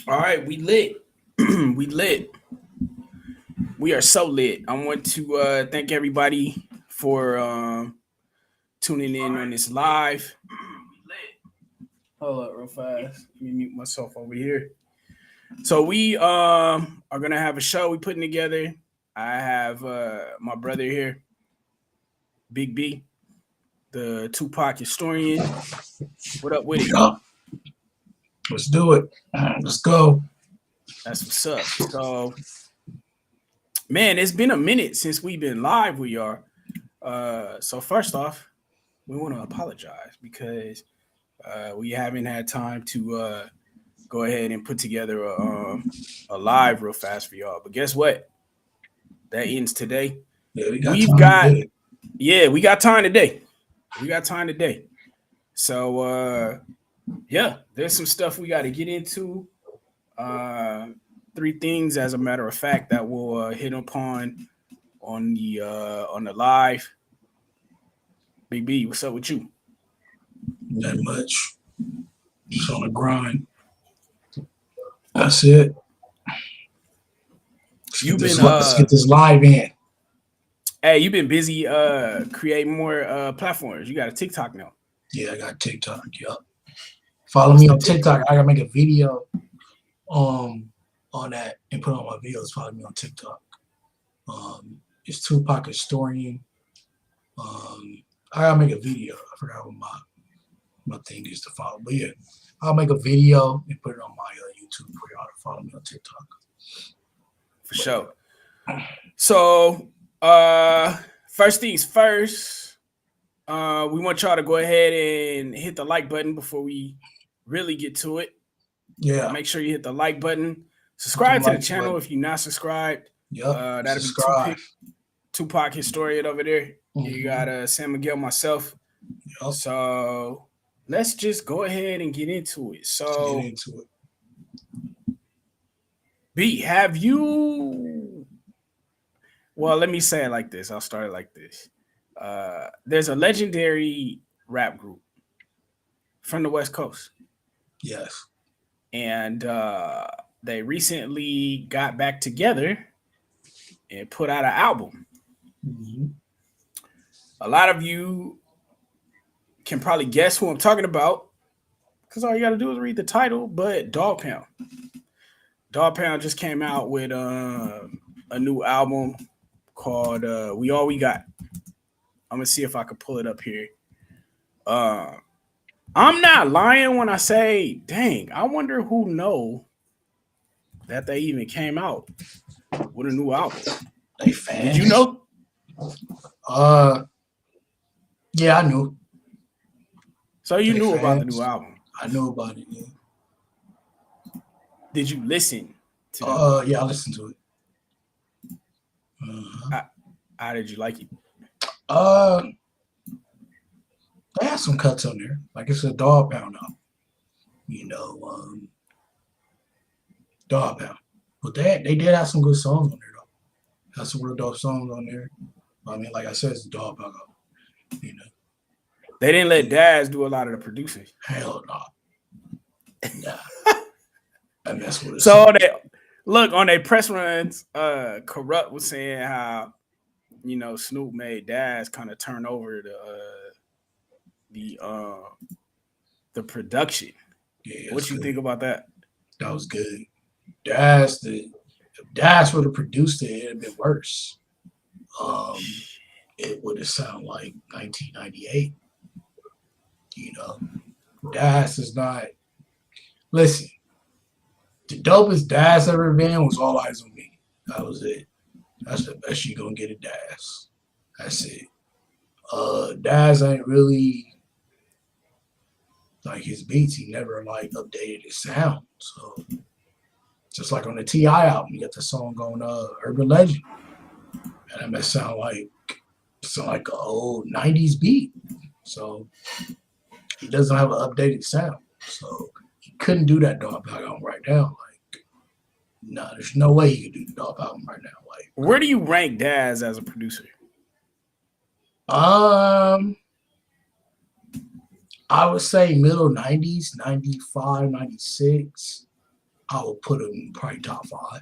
All right, we lit. We lit. We are so lit. I want to thank everybody for tuning in on this live. Hold up, real fast. Let me mute myself over here. So we are gonna have a show we putting together. I have my brother here, Big B, the Tupac historian. What up with it? Yeah, let's do it. Let's go. That's what's up. So, man, it's been a minute since we've been live with y'all. So first off, we want to apologize because we haven't had time to go ahead and put together a live real fast for y'all. But guess what? That ends today. Yeah, we got We've time to got get it. yeah, we got time today. We got time today. So yeah, there's some stuff we got to get into. Uh, three things, as a matter of fact, that we'll hit upon on the live. Big B, what's up with you? That much. Just on the grind. That's it. You've been Let's get this live in. hey, you've been busy creating more platforms. You got a TikTok now. Yeah, I got TikTok. Yup. Follow What's me the on TikTok? TikTok. I gotta make a video on that and put on my videos. Follow me on TikTok. It's Tupac historian. I gotta make a video. I forgot what my thing is to follow. But yeah, I'll make a video and put it on my YouTube for y'all to follow me on TikTok. For sure. So first things first, we want y'all to go ahead and hit the like button before we really get to it. Yeah, Make sure you hit the like button. hit the Subscribe to the like channel button. if you're not subscribed. Yep, That'll be subscribe. Tupac historian over there. You got Mm-hmm. San Miguel, myself. Yep, So let's just go ahead and get into it. let's get So into it. B, have you? Well, let me say it like this. I'll start it like this. There's a legendary rap group from the West Coast, Yes. and they recently got back together and put out an album. Mm-hmm. A lot of you can probably guess who I'm talking about because all you got to do is read the title. But Dog Pound just came out with a new album called "We All We Got." I'm gonna see if I can pull it up here. Uh, I'm not lying when I say, dang, I wonder who know that they even came out with a new album. They Did you fans. know? Uh, yeah, I knew. So you They knew about the new fans. album. I knew about it. Yeah. Did you listen to the new album? Yeah, I listened to it. Uh-huh. How, how did you like it? Uh, they had some cuts on there. Like it's a dog pound album. You know, dog pound. But they did have some good songs on there though. Had some real dope songs on there. I mean, like I said, it's a dog pound album. You know, They didn't let yeah. Daz do a lot of the producing. Hell no. Nah. I mess with a So song. they look on their press runs. Corrupt was saying how Snoop made Daz kind of turn over the uh, the production. Yeah, it's What you good. think about that? That was good. That's the if Dash would have produced it, it'd have been worse. Um, it would have sounded like 1998. You know, Dash is not. Listen, the dopest Dash ever been was All Eyes on Me. That was it. That's the best you gonna get at Dash. That's it. Dash ain't really like his beats. He never like updated his sound. So just like on the Ti album, you got the song on Urban Legend, and that may sound like an old '90s beat. So he doesn't have an updated sound. So he couldn't do that Dog Pound album right now. Like, no, there's no way he could do the Dog album right now. Where do you rank Daz as a producer? Um, I would say middle '90s, 95, 96. I would put him probably top 5.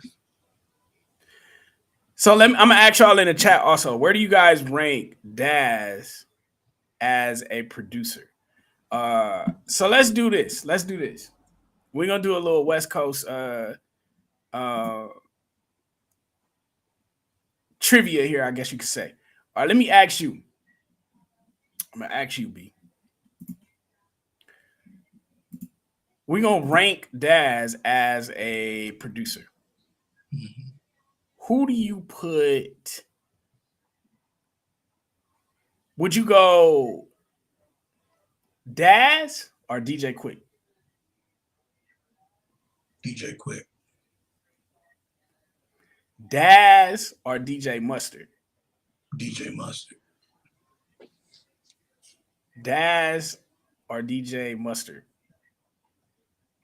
So I'm gonna ask y'all in the chat also. Where do you guys rank Daz as a producer? So let's do this. We're gonna do a little West Coast uh trivia here, I guess you could say. All right, let me ask you. I'm gonna ask you, B. We're gonna rank Daz as a producer. Mm-hmm. Who do you put? Would you go Daz or DJ Quick? DJ Quick. Daz or DJ Mustard? DJ Mustard. Daz or DJ Mustard?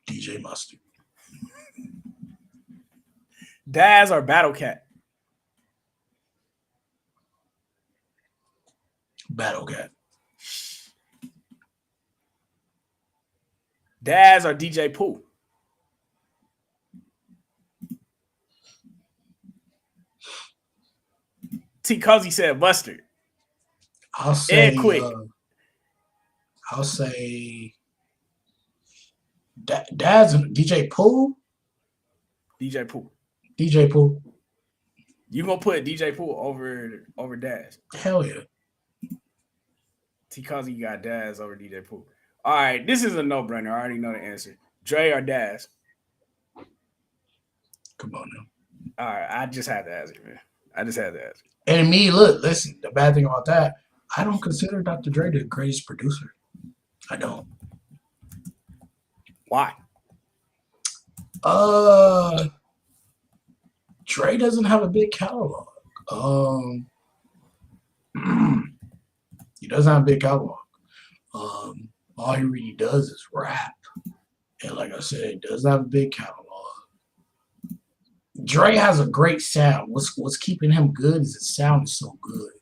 DJ Mustard. Daz or Battle Cat? Battle Cat. Daz or DJ Pooh? T. Cuzzy said Mustard. I'll say Quick. I'll say Daz and DJ Pooh. DJ Pooh. DJ Pooh. You gonna put DJ Pooh over Daz? Hell yeah. T. Cuzzy got Daz over DJ Pooh. All right, this is a no-brainer. I already know the answer. Dre or Daz? Come on now. All right, I just had to ask you, man. I just had to ask you. And me, look, listen, the bad thing about that, I don't consider Dr. Dre the greatest producer. I don't. Why? Dre doesn't have a big catalog. He doesn't have a big catalog. All he really does is rap. And like I said, he doesn't have a big catalog. Dre has a great sound. What's keeping him good is his sound is so good.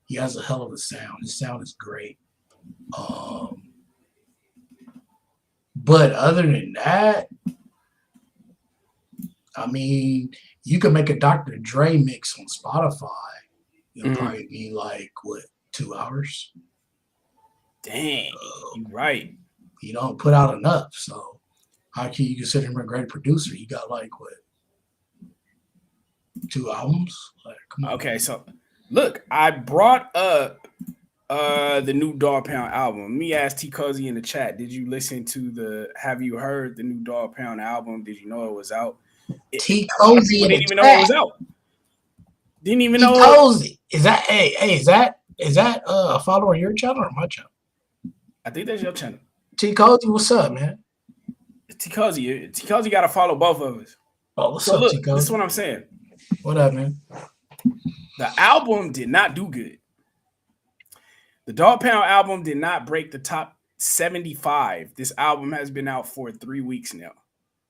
He has a hell of a sound. His sound is great. But other than that, I mean, you could make a Dr. Dre mix on Spotify. It'll probably be like, what, 2 hours? Dang, you're right. He don't put out enough. So how can you consider him a great producer? He got like, what, 2 albums? Like, come on. Okay, so look, I brought up the new Dogg Pound album. Let me ask T. Cuzzy in the chat. Have you heard the new Dogg Pound album? Did you know it was out? T. Cuzzy didn't even know it was out. Didn't even know. Cuzzy. Is that is that a follower on your channel or my channel? I think that's your channel. T. Cuzzy, what's up, man? T. Cuzzy got to follow both of us. Oh, what's up, T. Cuzzy? This is what I'm saying. What up, man? The album did not do good. The Dogg Pound album did not break the top 75. This album has been out for 3 weeks now.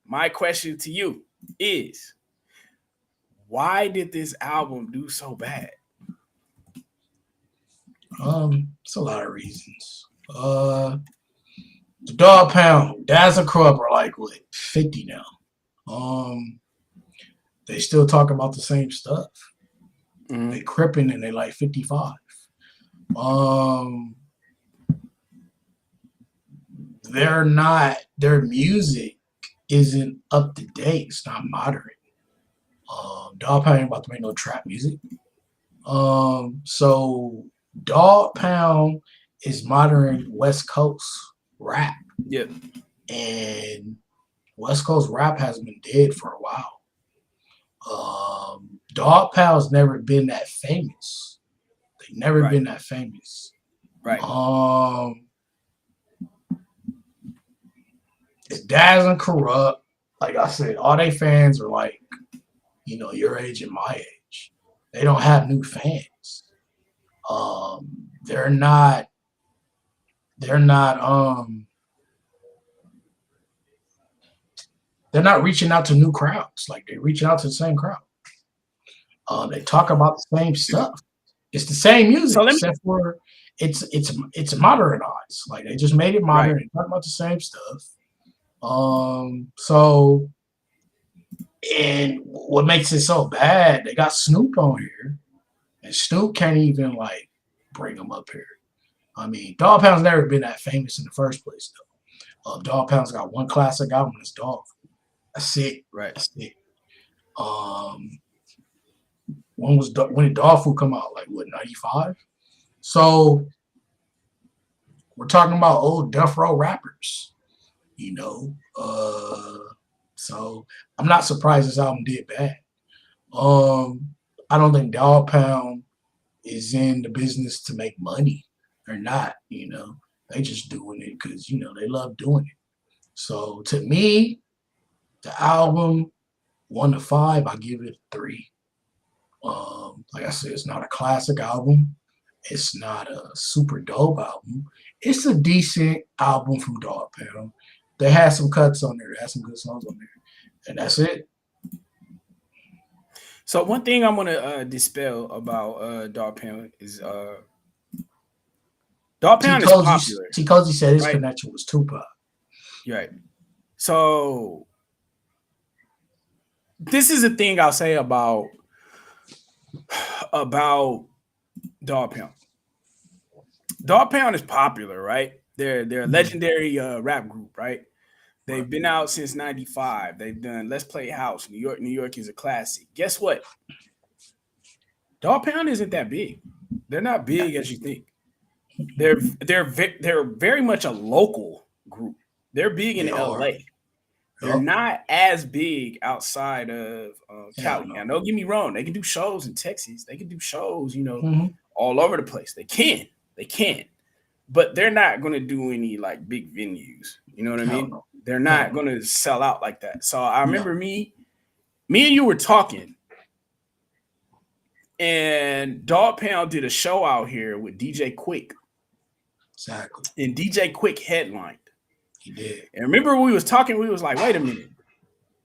My question to you is, why did this album do so bad? It's a lot of reasons. The Dogg Pound, Daz and Crub are like, what, 50 now. They still talk about the same stuff. They crippin' and they like 55. Their music isn't up to date. It's not modern. Dogg Pound ain't about to make no trap music. So Dogg Pound is modern West Coast rap. Yep. And West Coast rap has been dead for a while. Dogg Pound's never been that famous. They've never been that famous. Right. It's Daz and Corrupt. Like I said, all they fans are like, your age and my age. They don't have new fans. They're not reaching out to new crowds. Like they're reaching out to the same crowd. They talk about the same stuff. It's the same music, except for it's modernized. Like they just made it modern. They talk about the same stuff. So And what makes it so bad, they got Snoop on here, and Snoop can't even like bring him up here. I mean, Dogg Pound's never been that famous in the first place, though. Dogg Pound's got one classic album, it's Dog. That's it. Right. That's it. When did Dog Food come out? Like what, 95? So we're talking about old Death Row rappers, you know. So I'm not surprised this album did bad. I don't think Dogg Pound is in the business to make money. They're not, you know. They just doing it because, you know, they love doing it. So to me, the album 1 to 5, I give it 3. Like I said, it's not a classic album. It's not a super dope album. It's a decent album from Dogg Pound. They had some cuts on there. They had some good songs on there. And that's it. So one thing I'm gonna dispel about Dogg Pound is Dogg Pound is popular. T. Cozy said his right? connection was Tupac. Right. So this is the thing I'll say about Dogg Pound. Dogg Pound is popular, right? They're a legendary rap group, right? They've been out since '95. They've done Let's Play House. New York, New York is a classic. Guess what? Dogg Pound isn't that big. They're not big as you think. They're very much a local group. They're big in LA. They're not as big outside of Cali. Now, don't get me wrong. They can do shows in Texas. They can do shows, you know, all over the place. They can. But they're not going to do any like big venues. You know what I mean? They're not going to sell out like that. So I remember me and you were talking, and Dogg Pound did a show out here with DJ Quick. Exactly. And DJ Quick headlined. He did. And remember we was talking, we was like, wait a minute.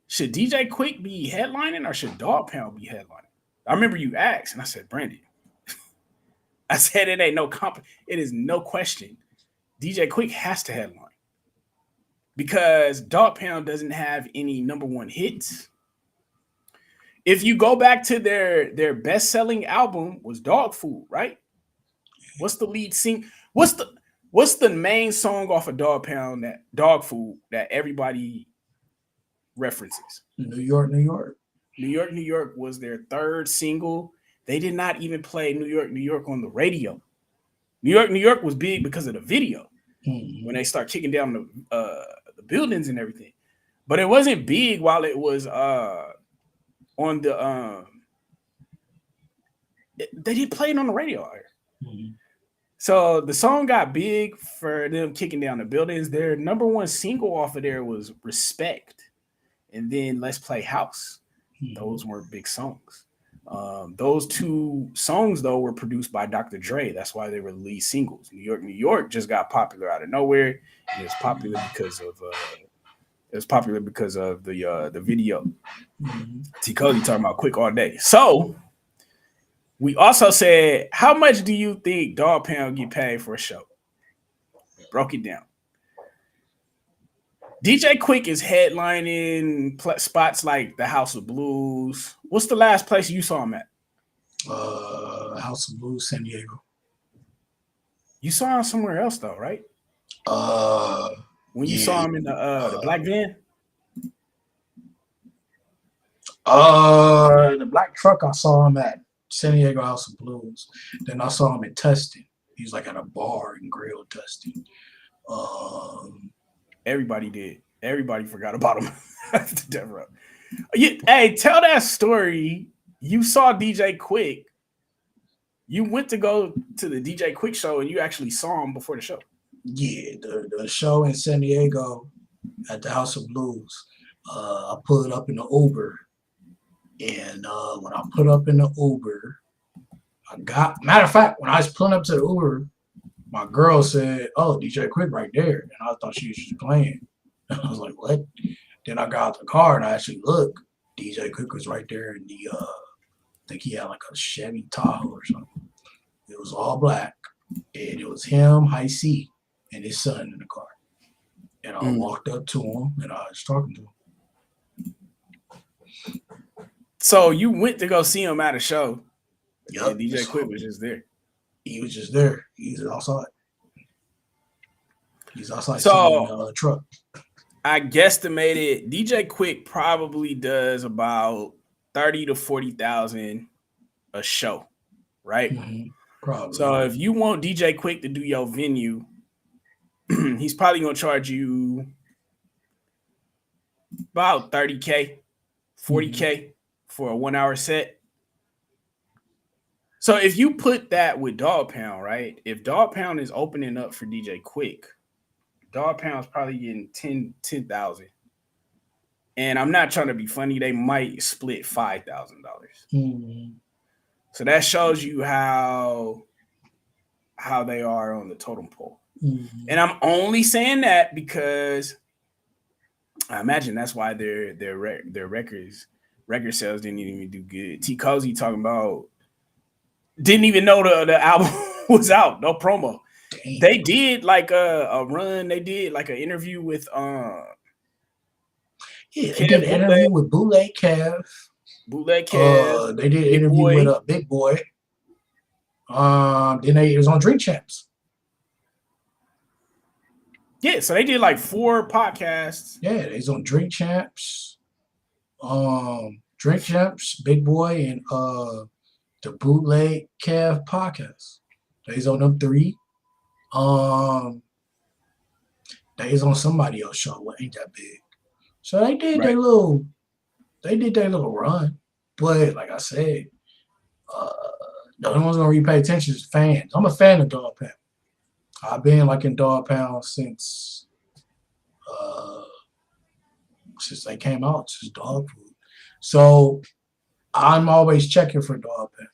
Should DJ Quick be headlining or should Dogg Pound be headlining? I remember you asked, and I said, Brandy. I said it ain't it is no question. DJ Quick has to headline. Because Dogg Pound doesn't have any number one hits. If you go back to their best-selling album was Dog Food, right? What's the lead sing? What's the main song off of Dogg Pound, that Dog Food, that everybody references? New York, New York. New York, New York was their third single. They did not even play New York, New York on the radio. New York, New York was big because of the video when they start kicking down the buildings and everything. But it wasn't big while it was on the they didn't play it on the radio out here. So the song got big for them kicking down the buildings. Their number one single off of there was Respect, and then Let's Play House. Those weren't big songs. Those two songs though were produced by Dr. Dre. That's why they were lead singles. New York, New York just got popular out of nowhere. It was popular because of the video. T. Cody talking about Quick all day. So we also said, how much do you think Dogg Pound get paid for a show? We broke it down. DJ Quick is headlining spots like the House of Blues. What's the last place you saw him at? House of Blues, San Diego. You saw him somewhere else though, right? When you saw him in the black van? The black truck, I saw him at San Diego House of Blues. Then I saw him in Tustin. He was like at a bar in Grill, Tustin. Everybody did. Everybody forgot about him after Death Row. Hey, tell that story. You saw DJ Quick. You went to go to the DJ Quick show and you actually saw him before the show. Yeah, the show in San Diego at the House of Blues. I pulled up in the Uber. And when I put up in the Uber, matter of fact, when I was pulling up to the Uber, my girl said, "Oh, DJ Quick right there." And I thought she was just playing. I was like, "What?" Then I got out the car and I actually looked. DJ Quick was right there in the, I think he had like a Chevy Tahoe or something. It was all black. And it was him, High C, and his son in the car. And I walked up to him and I was talking to him. So you went to go see him at a show, and Yep. DJ Quick So was just there. he was just there. He's outside. He's outside sitting in So the truck. I guesstimated DJ Quick probably does about 30 to 40,000 a show, right? Mm-hmm. Probably. So if you want DJ Quick to do your venue, he's probably gonna charge you about 30K, 40K for a 1 hour set. So if you put that with Dogg Pound, right? If Dogg Pound is opening up for DJ Quick, Dogg Pound's probably getting 10,000. And I'm not trying to be funny, they might split $5,000. Mm-hmm. So that shows you how they are on the totem pole. Mm-hmm. And I'm only saying that because I imagine that's why their record sales didn't even do good. T Cozy talking about didn't even know the album was out, no promo. Damn. They did like a run. They did like an interview with they did an interview with Bootleg Kev. Bootleg Kev. They did an interview with Big Boy. Then it was on Drink Champs. Yeah, so they did like 4 podcasts. Yeah, it's on Drink Champs. Drink Champs, Big Boy, and the Bootleg Kev podcast. They's on them 3. They's on somebody else's show. What ain't that big? So they did their little run. But like I said, the only ones gonna really pay attention is fans. I'm a fan of Dogg Pound. I've been like in Dogg Pound since they came out, since dog food. So I'm always checking for Dogg Pound.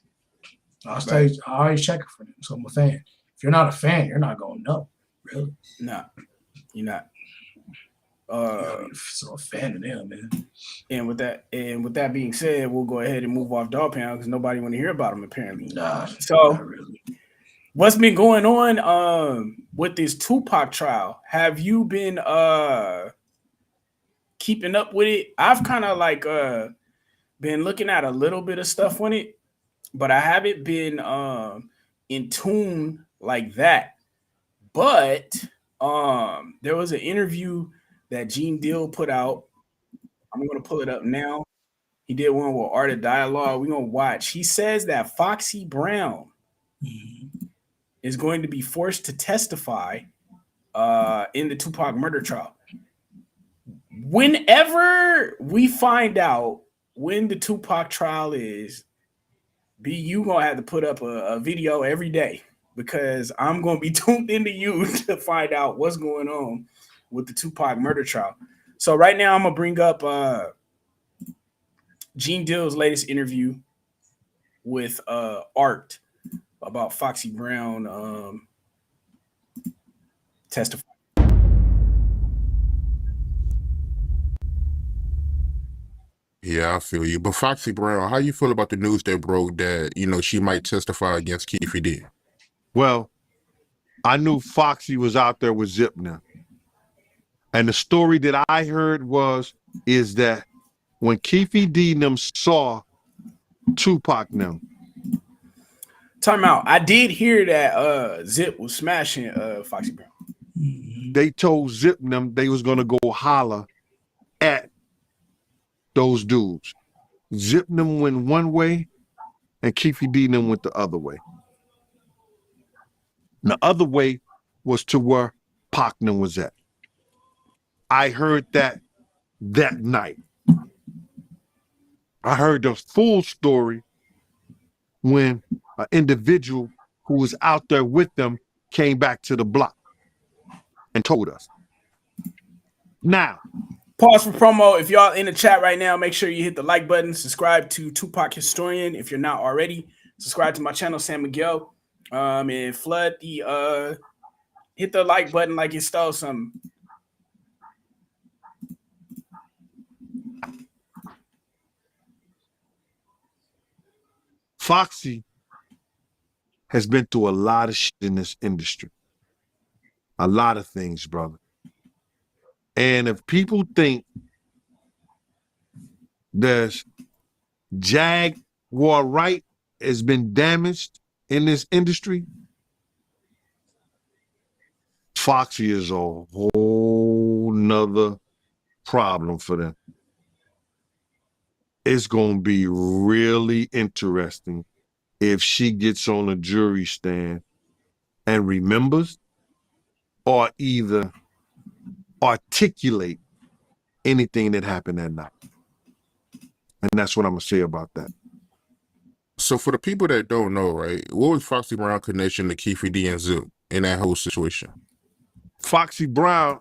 I always checking for them. So I'm a fan. If you're not a fan, you're not gonna know, really. No, you're not. So a fan of them, man. And with that being said, we'll go ahead and move off Dogg Pound because nobody want to hear about him apparently. Nah, so not really. What's been going on with this Tupac trial? Have you been keeping up with it? I've kind of like been looking at a little bit of stuff on it, but I haven't been in tune like that. But there was an interview that Gene Deal put out. I'm going to pull it up now. He did one with Art of Dialogue. We're going to watch. He says that Foxy Brown is going to be forced to testify in the Tupac murder trial. Whenever we find out when the Tupac trial is, you going to have to put up a video every day because I'm going to be tuned into you to find out what's going on with the Tupac murder trial. So right now I'm going to bring up Gene Deal's latest interview with Art about Foxy Brown testifying. Yeah, I feel you. But Foxy Brown, how you feel about the news that broke that, she might testify against Keefe D? Well, I knew Foxy was out there with Zipner. And the story that I heard is that when Keefe D and them saw Tupac them. Time out. I did hear that Zip was smashing Foxy Brown. They told Zip and them they was gonna go holler at those dudes. Zip and them went one way and Keefe D and them went the other way. And the other way was to where Pac and them was at. I heard that night. I heard the full story when an individual who was out there with them came back to the block and told us. Now, pause for promo. If y'all in the chat right now, make sure you hit the like button, subscribe to Tupac Historian if you're not already, subscribe to my channel, San Miguel, and flood the hit the like button like you stole something. Foxy has been through a lot of shit in this industry. A lot of things, brother. And if people think There's Jaguar Wright has been damaged in this industry. Foxy is a whole nother problem for them. It's going to be really interesting if she gets on a jury stand and remembers or either articulate anything that happened that night. And that's what I'm going to say about that. So for the people that don't know, right, what was Foxy Brown connection to Keefe D and Zip in that whole situation? Foxy Brown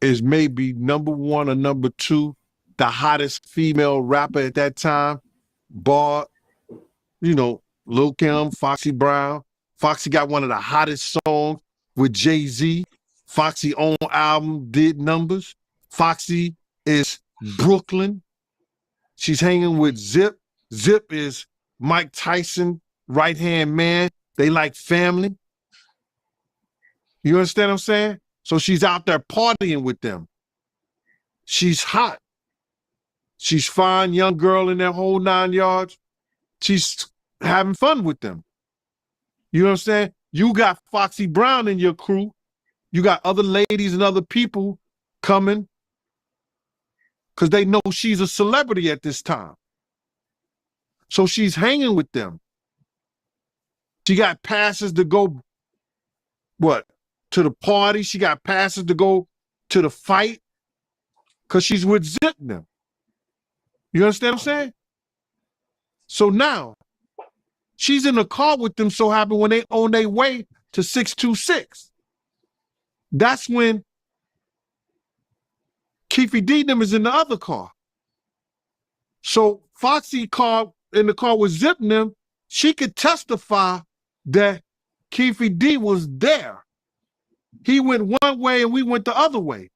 is maybe number one or number two, the hottest female rapper at that time. Bar, you know, Lil Kim, Foxy Brown. Foxy got one of the hottest songs with Jay-Z. Foxy own album did numbers. Foxy is Brooklyn. She's hanging with Zip. Zip is Mike Tyson, right-hand man. They like family. You understand what I'm saying? So she's out there partying with them. She's hot. She's fine, young girl in that whole 9 yards. She's having fun with them. You know what I'm saying? You got Foxy Brown in your crew. You got other ladies and other people coming because they know she's a celebrity at this time. So she's hanging with them. She got passes to go, what, to the party. She got passes to go to the fight because she's with Zip now. You understand what I'm saying? So now, she's in the car with them so happy when they on their way to 626. That's when Keefe D them is in the other car. So Foxy car in the car with Zip them, she could testify that Keefe D was there. He went one way and we went the other way.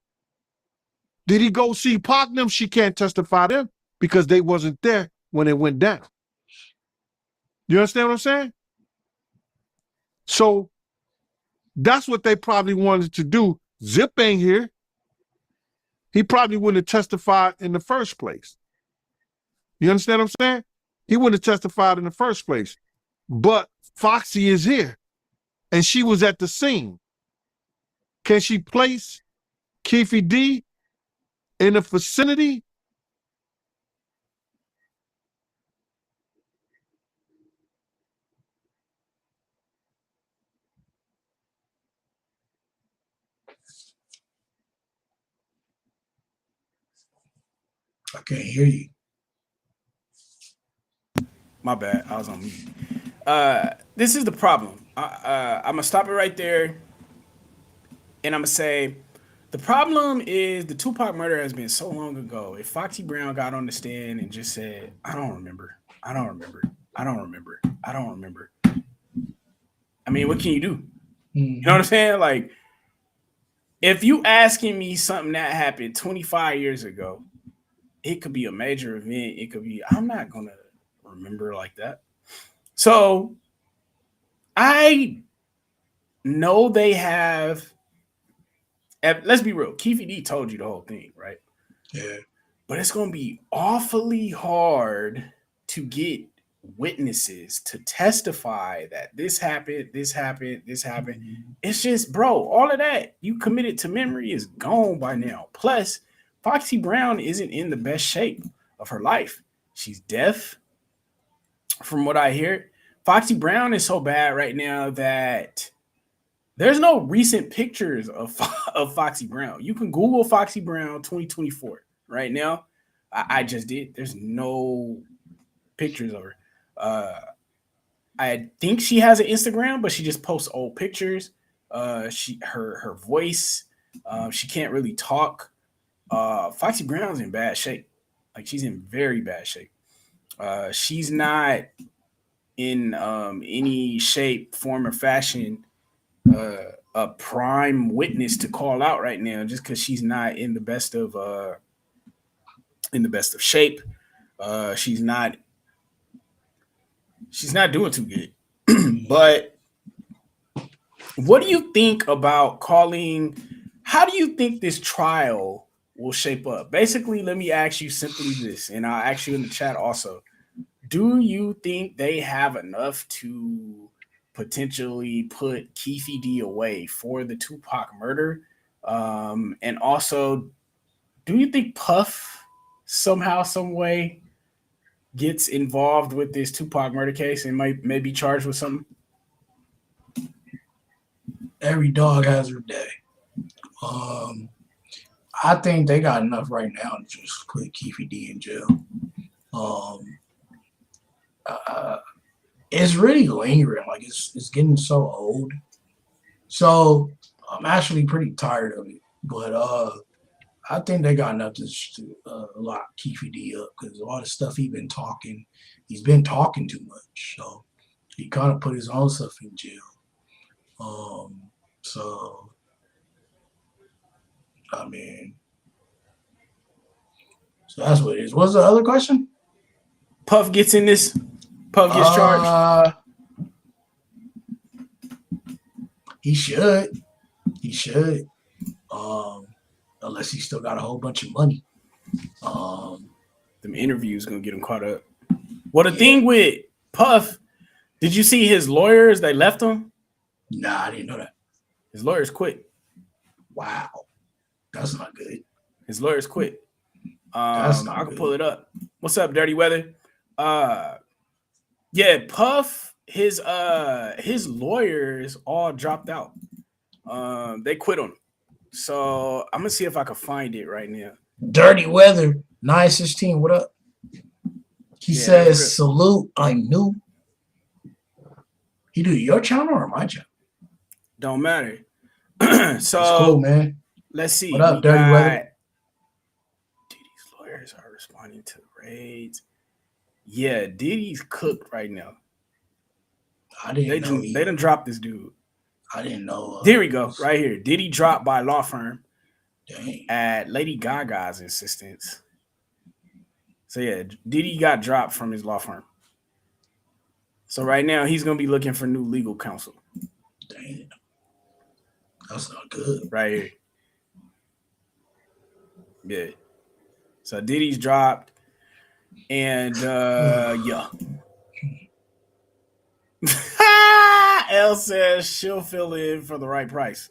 Did he go see Pac them? She can't testify them because they wasn't there when it went down. You understand what I'm saying? So that's what they probably wanted to do. Zip ain't here. He probably wouldn't have testified in the first place. You understand what I'm saying? He wouldn't have testified in the first place. But Foxy is here, and she was at the scene. Can she place Keefe D in the vicinity? I can't hear you. My bad. I was on mute. This is the problem. I'm going to stop it right there. And I'm going to say, the problem is the Tupac murder has been so long ago. If Foxy Brown got on the stand and just said, I don't remember. I don't remember. I don't remember. I don't remember. I mean, what can you do? You know what I'm saying? Like, if you asking me something that happened 25 years ago, it could be a major event. It could be, I'm not going to remember like that. So I know they have, let's be real, Keefe D told you the whole thing, right? Yeah. But it's going to be awfully hard to get witnesses to testify that this happened, this happened, this happened. Mm-hmm. It's just, bro, all of that you committed to memory is gone by now. Plus, Foxy Brown isn't in the best shape of her life. She's deaf, from what I hear. Foxy Brown is so bad right now that there's no recent pictures of Foxy Brown. You can Google Foxy Brown 2024 right now. I just did. There's no pictures of her. I think she has an Instagram, but she just posts old pictures. Her voice, she can't really talk. Foxy Brown's in bad shape. Like, she's in very bad shape. She's not in any shape, form, or fashion a prime witness to call out right now, just because she's not in the best of shape. She's not doing too good. But what do you think about calling? How do you think this trial will shape up. Basically, let me ask you simply this, and I'll ask you in the chat also. Do you think they have enough to potentially put Keefe D away for the Tupac murder? And also, do you think Puff somehow, some way gets involved with this Tupac murder case and may be charged with something? Every dog has her day. I think they got enough right now to just put Keefe D in jail. It's really lingering. Like it's getting so old. So I'm actually pretty tired of it. But I think they got enough to lock Keefe D up because all the stuff he's been talking too much. So he kind of put his own stuff in jail. So I mean, so that's what it is. What's the other question? Puff gets in this. Puff gets charged. He should. He should. Unless he still got a whole bunch of money. Them interviews gonna get him caught up. Well, the thing with Puff, did you see his lawyers? They left him. Nah, I didn't know that. His lawyers quit. Wow, that's not good. His lawyers quit. That's not I can good. pull it up. What's up, Dirty Weather? Yeah, Puff. His lawyers all dropped out. They quit on him. So I'm gonna see if I can find it right now. Dirty Weather 916. What up? He says, "Salute. I'm new." He do your channel or my channel? Don't matter. So it's cool, man. Let's see. What up, Dirty Weather? Diddy's lawyers are responding to raids. Yeah, Diddy's cooked right now. I didn't know. They done dropped this dude. I didn't know. Here we go, right here. Diddy dropped by law firm. Dang. At Lady Gaga's insistence. So yeah, Diddy got dropped from his law firm. So right now he's gonna be looking for new legal counsel. Damn. That's not good. Right here. Yeah. So Diddy's dropped. And yeah. L says she'll fill in for the right price.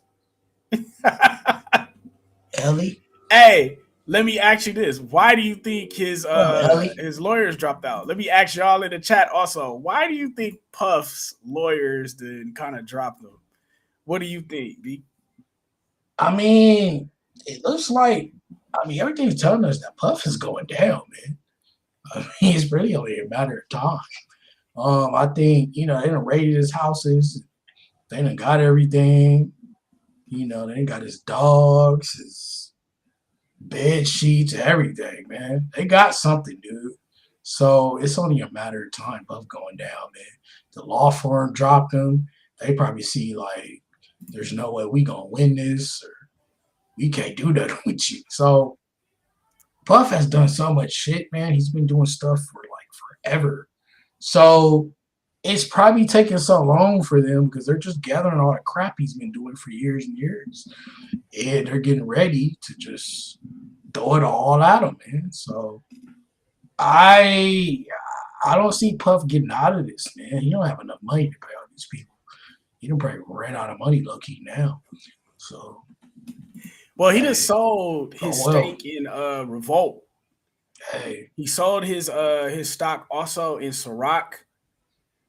Ellie? Hey, let me ask you this. Why do you think his lawyers dropped out? Let me ask y'all in the chat also. Why do you think Puff's lawyers did kind of drop them? What do you think, B? I mean, it looks like everything's telling us that Puff is going down, man. I mean, it's really only a matter of time. I think, they done raided his houses. They done got everything. They done got his dogs, his bed sheets, everything, man. They got something, dude. So it's only a matter of time of going down, man. The law firm dropped him. They probably see, like, there's no way we gonna win this, or we can't do that with you. So Puff has done so much shit, man. He's been doing stuff for, like, forever. So it's probably taking so long for them because they're just gathering all the crap he's been doing for years and years. And they're getting ready to just throw it all at him, man. So I don't see Puff getting out of this, man. He don't have enough money to pay all these people. He don't probably ran out of money low-key now. So well, he just sold his stake in Revolt. Hey. He sold his stock also in Ciroc.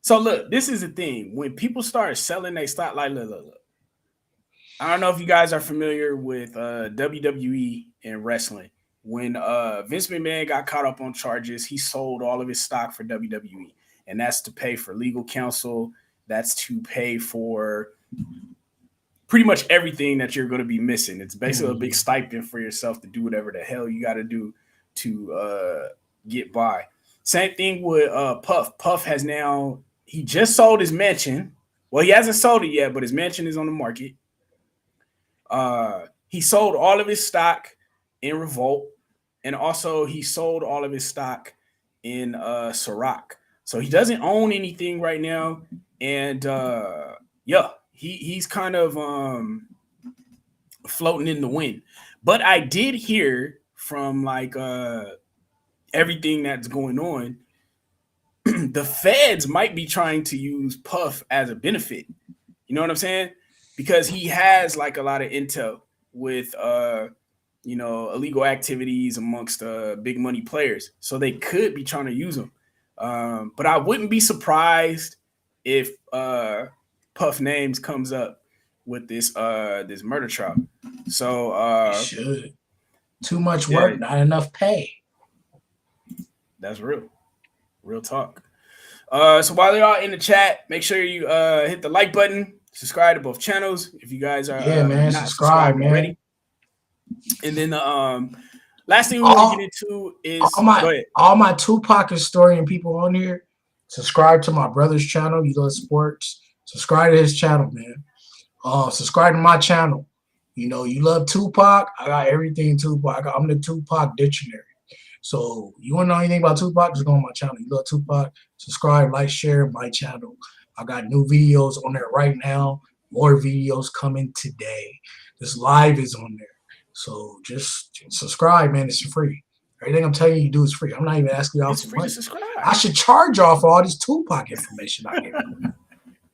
So look, this is the thing. When people start selling their stock, like look. I don't know if you guys are familiar with WWE and wrestling. When Vince McMahon got caught up on charges, he sold all of his stock for WWE. And that's to pay for legal counsel. That's to pay for pretty much everything that you're going to be missing. It's basically a big stipend for yourself to do whatever the hell you got to do to get by. Same thing with Puff. Puff has now, he just sold his mansion. Well, he hasn't sold it yet, but his mansion is on the market. He sold all of his stock in Revolt, and also he sold all of his stock in Ciroc. So he doesn't own anything right now, and he's kind of floating in the wind. But I did hear from like everything that's going on, the feds might be trying to use Puff as a benefit. You know what I'm saying? Because he has like a lot of intel with illegal activities amongst big money players. So they could be trying to use him. But I wouldn't be surprised if Puff Names comes up with this murder trial. So should. Too much work, not enough pay. That's real talk. So while you're all in the chat, make sure you hit the like button, subscribe to both channels if you guys are man, not subscribe, man. already. And then the last thing we want to get into is all my Tupac historian people on here. Subscribe to my brother's channel. You love sports. Subscribe to his channel, man. Subscribe to my channel. You know, you love Tupac. I got everything Tupac. I'm the Tupac dictionary. So you want to know anything about Tupac? Just go on my channel. You love Tupac? Subscribe, like, share my channel. I got new videos on there right now. More videos coming today. This live is on there. So just subscribe, man. It's free. Everything I'm telling you do is free. I'm not even asking y'all for money. I should charge y'all for all this Tupac information I give you.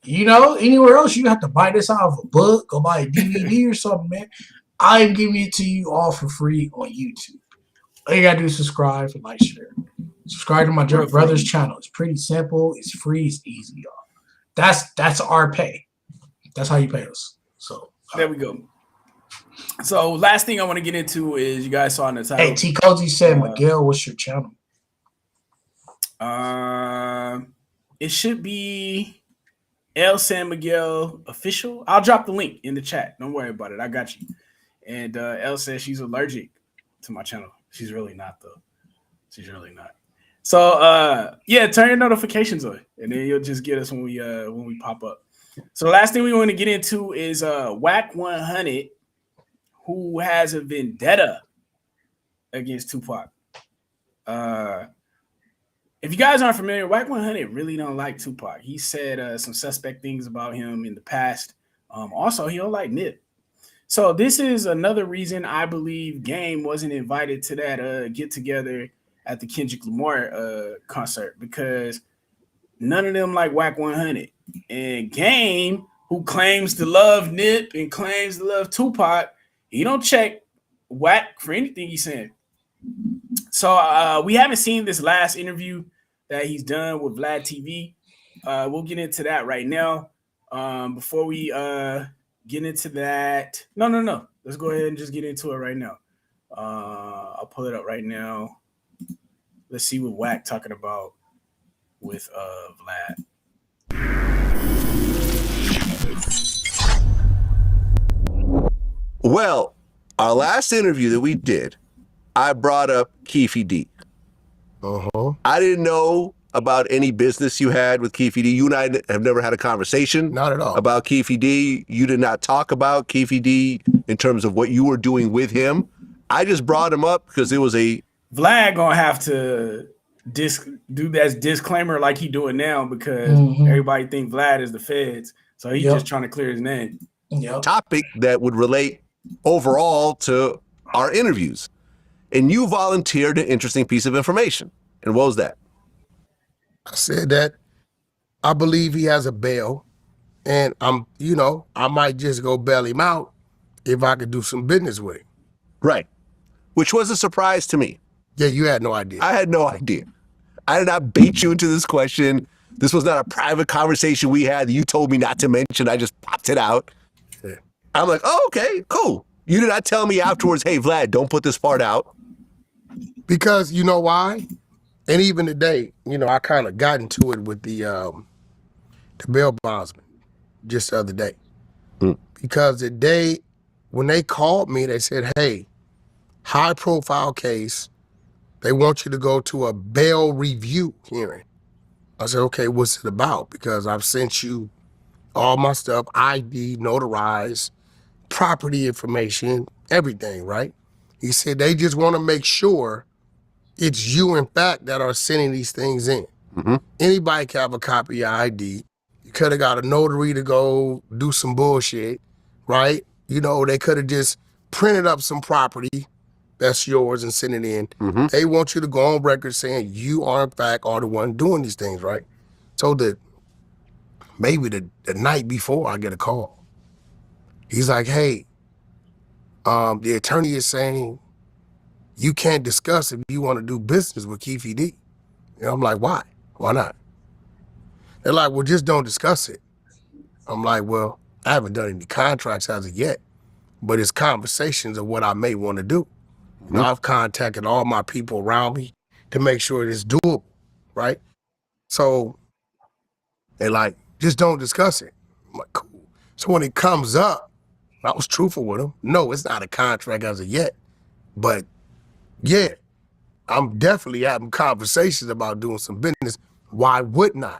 You know, anywhere else you have to buy this out of a book or buy a DVD or something, man. I'm giving it to you all for free on YouTube. All you gotta do is subscribe and like, share. Subscribe to my brother's channel. It's pretty simple. It's free. It's easy, y'all. That's our pay. That's how you pay us. So there we go. So last thing I want to get into is you guys saw in the title. Hey, T. Cozy said, Miguel, what's your channel? It should be El San Miguel Official. I'll drop the link in the chat. Don't worry about it. I got you. And El says she's allergic to my channel. She's really not, though. She's really not. So yeah, turn your notifications on, and then you'll just get us when we pop up. So the last thing we want to get into is Wack 100, who has a vendetta against Tupac. If you guys aren't familiar, Wack 100 really don't like Tupac. He said some suspect things about him in the past. Also, he don't like Nip. So this is another reason I believe Game wasn't invited to that get-together at the Kendrick Lamar concert, because none of them like Wack 100. And Game, who claims to love Nip and claims to love Tupac, he don't check Wack for anything he's saying. So we haven't seen this last interview that he's done with Vlad TV. We'll get into that right now. Before we get into that, no. Let's go ahead and just get into it right now. I'll pull it up right now. Let's see what Wack talking about with Vlad. Well, our last interview that we did, I brought up Keefe D. I didn't know about any business you had with Keefe D. You and I have never had a conversation. Not at all. About Keefe D. You did not talk about Keefe D in terms of what you were doing with him. I just brought him up because it was a... Vlad gonna have to do that disclaimer like he doing now, because everybody think Vlad is the feds. So he's just trying to clear his name. Topic that would relate overall to our interviews. And you volunteered an interesting piece of information. And what was that? I said that I believe he has a bail, and I might just go bail him out if I could do some business with him. Right. Which was a surprise to me. Yeah, you had no idea. I had no idea. I did not bait you into this question. This was not a private conversation we had that you told me not to mention. I just popped it out. Yeah. I'm like, oh, okay, cool. You did not tell me afterwards, hey, Vlad, don't put this part out. Because you know why? And even today, I kind of got into it with the bail bondsman just the other day. Because the day when they called me, they said, hey, high profile case, they want you to go to a bail review hearing. I said, okay, what's it about? Because I've sent you all my stuff, ID, notarized, property information, everything, right? He said they just want to make sure it's you, in fact, that are sending these things in. Anybody can have a copy of ID. You could have got a notary to go do some bullshit, right? They could have just printed up some property that's yours and sent it in. Mm-hmm. They want you to go on record saying you are in fact are the one doing these things, right? So that maybe the night before I get a call. He's like, hey, the attorney is saying you can't discuss if you want to do business with Keefe D. And I'm like, why? Why not? They're like, well, just don't discuss it. I'm like, well, I haven't done any contracts as of yet, but it's conversations of what I may want to do. Mm-hmm. I've contacted all my people around me to make sure it's doable, right? So they're like, just don't discuss it. I'm like, cool. So when it comes up, I was truthful with them. No, it's not a contract as of yet, but yeah, I'm definitely having conversations about doing some business. Why wouldn't I?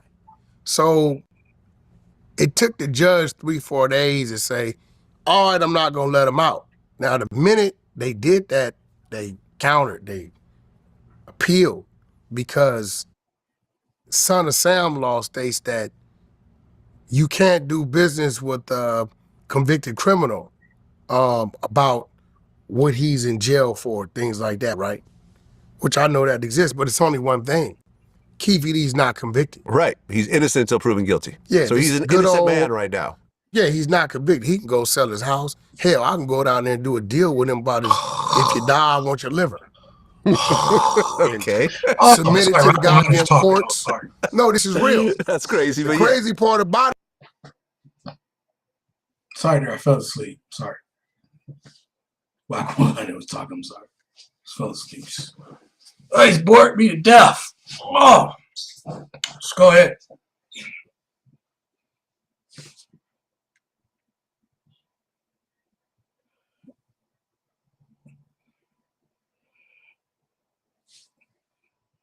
So it took the judge 3-4 days to say, all right, I'm not gonna let him out. Now, the minute they did that, they countered, they appealed, because Son of Sam law states that you can't do business with a convicted criminal about what he's in jail for, things like that, right? Which I know that exists, but it's only one thing. Keefe D's not convicted. Right. He's innocent until proven guilty. Yeah, So he's an innocent man right now. Yeah, he's not convicted. He can go sell his house. Hell, I can go down there and do a deal with him about his, if you die, I want your liver. Okay. Submit it to the goddamn courts. No, this is real. That's crazy. The But crazy part about it. Sorry there, I fell asleep. Sorry. Wack 100 was talking, I'm sorry. I fell asleep. Oh, he's bored me to death. Oh, let's go ahead.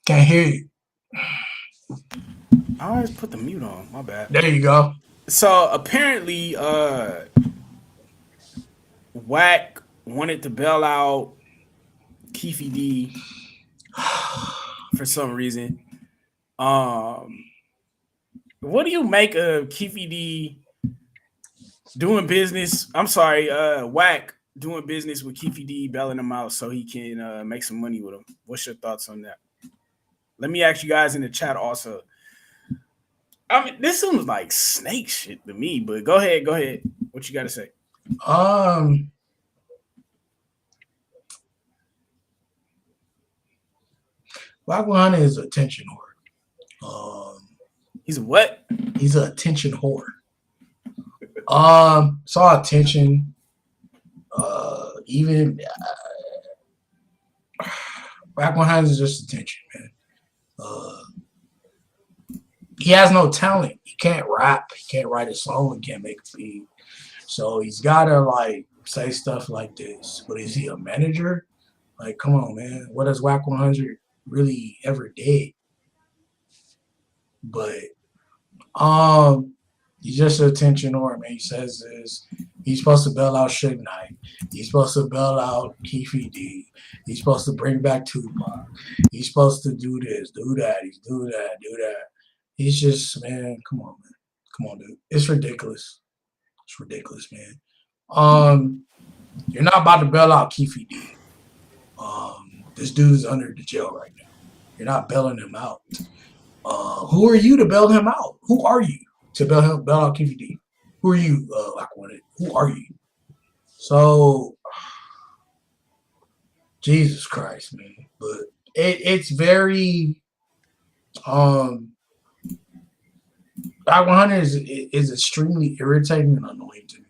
Can't hear you. I always put the mute on. My bad. There you go. So apparently, Wack wanted to bail out Keefe D for some reason. What do you make of Keefe D doing business? I'm sorry, Wack doing business with Keefe D, bailing him out so he can make some money with him. What's your thoughts on that? Let me ask you guys in the chat also. I mean, this seems like snake shit to me, but go ahead. What you got to say? Wack 100 is a attention whore. He's a what? He's an attention whore. Saw attention. Even Wack 100 is just attention, man. He has no talent. He can't rap. He can't write a song. He can't make a beat. So he's gotta like say stuff like this. But is he a manager? Like, come on, man. What has Wack 100 really ever did? But he's just an attention whore, man. He says this. He's supposed to bail out Suge Knight. He's supposed to bail out Keefe D. He's supposed to bring back Tupac. He's supposed to do this, do that. He's do that, do that. He's just, man, come on, man. Come on, dude. It's ridiculous. It's ridiculous, man. You're not about to bail out Keefe D. This dude is under the jail right now. You're not bailing him out. Who are you to bail him out? Who are you to bail out Keefe D? Who are you, who are you? So, Jesus Christ, man. But it's very, Wack 100 is extremely irritating and annoying to me.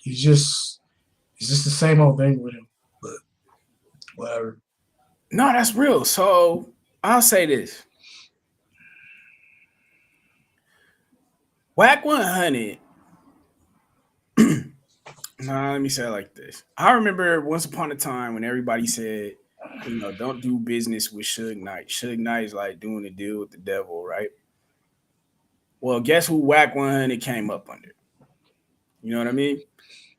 He's just the same old thing with him, but whatever. No, that's real. So I'll say this. Wack 100. Nah, let me say it like this. I remember once upon a time when everybody said, don't do business with Suge Knight. Suge Knight is like doing a deal with the devil, right? Well, guess who Wack 100 came up under? You know what I mean?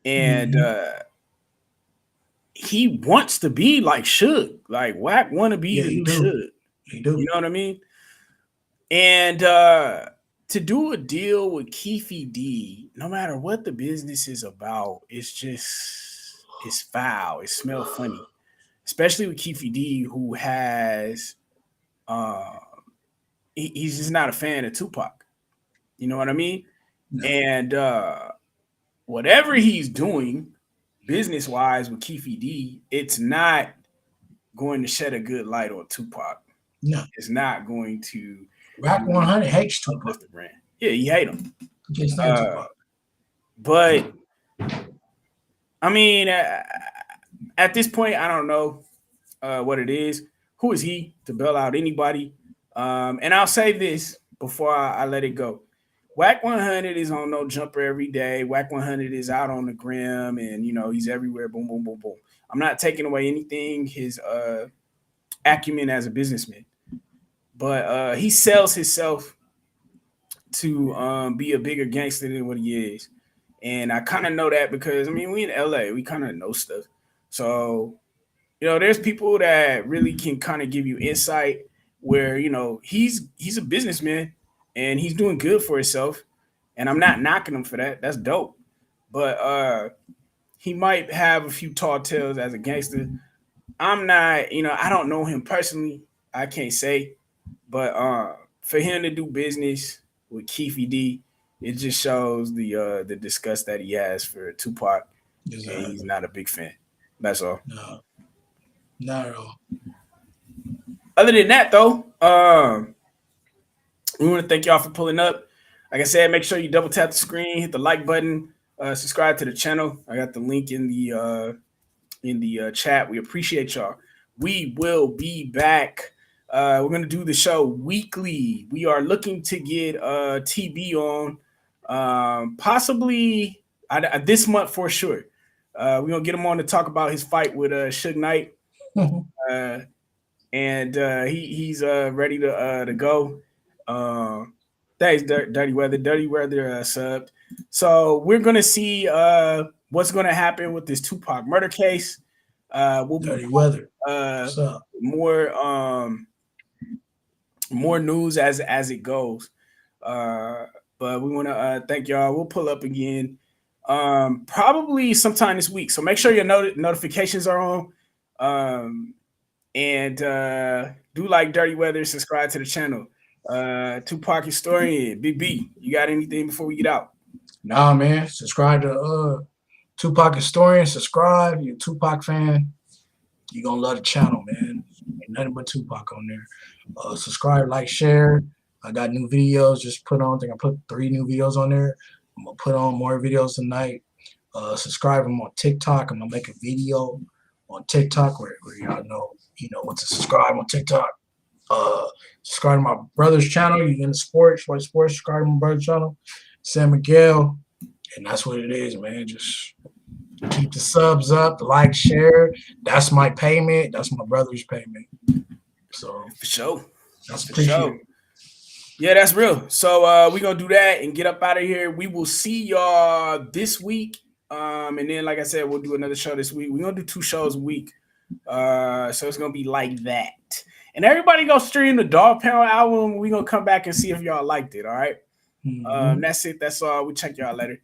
And he wants to be like Suge. Like Wack want to be the new Suge. He do. You know what I mean? And to do a deal with Keefe D, no matter what the business is about, it's foul. It smells funny, especially with Keefe D, who has he's just not a fan of Tupac. You know what I mean? No. And whatever he's doing business wise with Keefe D, it's not going to shed a good light on Tupac. No. It's not going to Wack 100 hates Tupac. uplift the brand. Yeah, he hate him. He can't stand Tupac. But I mean, at this point, I don't know what it is. Who is he to bail out anybody? And I'll say this before I let it go. Wack 100 is on no jumper every day. Wack 100 is out on the gram, and he's everywhere. Boom, boom, boom, boom. I'm not taking away anything his acumen as a businessman, but he sells himself to be a bigger gangster than what he is. And I kind of know that because, we in LA, we kind of know stuff. So, there's people that really can kind of give you insight where, he's a businessman and he's doing good for himself. And I'm not knocking him for that. That's dope. But he might have a few tall tales as a gangster. I'm not, I don't know him personally. I can't say. But for him to do business with Keefe D, it just shows the disgust that he has for Tupac. Exactly. And he's not a big fan. That's all. No, not at all. Other than that, though, we want to thank y'all for pulling up. Like I said, make sure you double tap the screen, hit the like button, subscribe to the channel. I got the link in the chat. We appreciate y'all. We will be back. We're gonna do the show weekly. We are looking to get TB on, possibly this month for sure. We're gonna get him on to talk about his fight with Suge Knight, and he's ready to go. Thanks, Dirty Weather. Dirty Weather subbed. So we're gonna see what's gonna happen with this Tupac murder case. We'll Dirty Weather. More news as it goes. But we want to thank y'all. We'll pull up again probably sometime this week. So make sure your notifications are on. And do like Dirty Weather, subscribe to the channel. Tupac historian, Big B, you got anything before we get out? Nah, man. Subscribe to Tupac historian. Subscribe. You're a Tupac fan. You're gonna love the channel, man. Ain't nothing but Tupac on there. Subscribe, like, share. I got new videos just put on. I think I put 3 new videos on there. I'm gonna put on more videos tonight. Subscribe. I'm on TikTok. I'm gonna make a video on TikTok where y'all know what to subscribe on TikTok. Subscribe to my brother's channel. You into sports, like sports, subscribe to my brother's channel, San Miguel. And that's what it is, man. Just keep the subs up, like, share. That's my payment. That's my brother's payment. So for sure. That's for sure. Yeah, that's real. So we're gonna do that and get up out of here. We will see y'all this week. And then, like I said, we'll do another show this week. We're gonna do 2 shows a week. So it's gonna be like that. And everybody go stream the Dogg Pound album. We're gonna come back and see if y'all liked it. All right. Mm-hmm. That's it. That's all. We check y'all later.